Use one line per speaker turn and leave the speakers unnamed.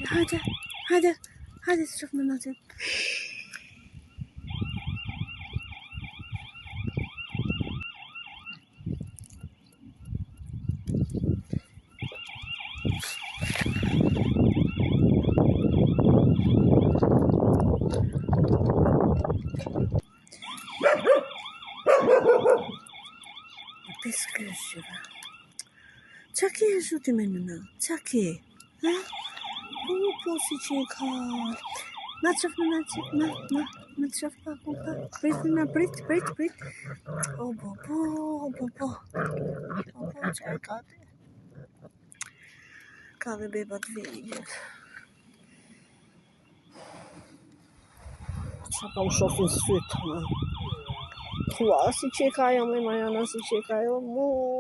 Hadi hadi. Hadi sırf hadi. Pescășura. Çaki ajuti menina. Çaki. Ha? Bu posiçeka. Na trafna. Brit. Oh bobo. Çekate. Kade bebat vegjet. Çaka u shofin syt. Thua si çekaja me majana si çekaja mu.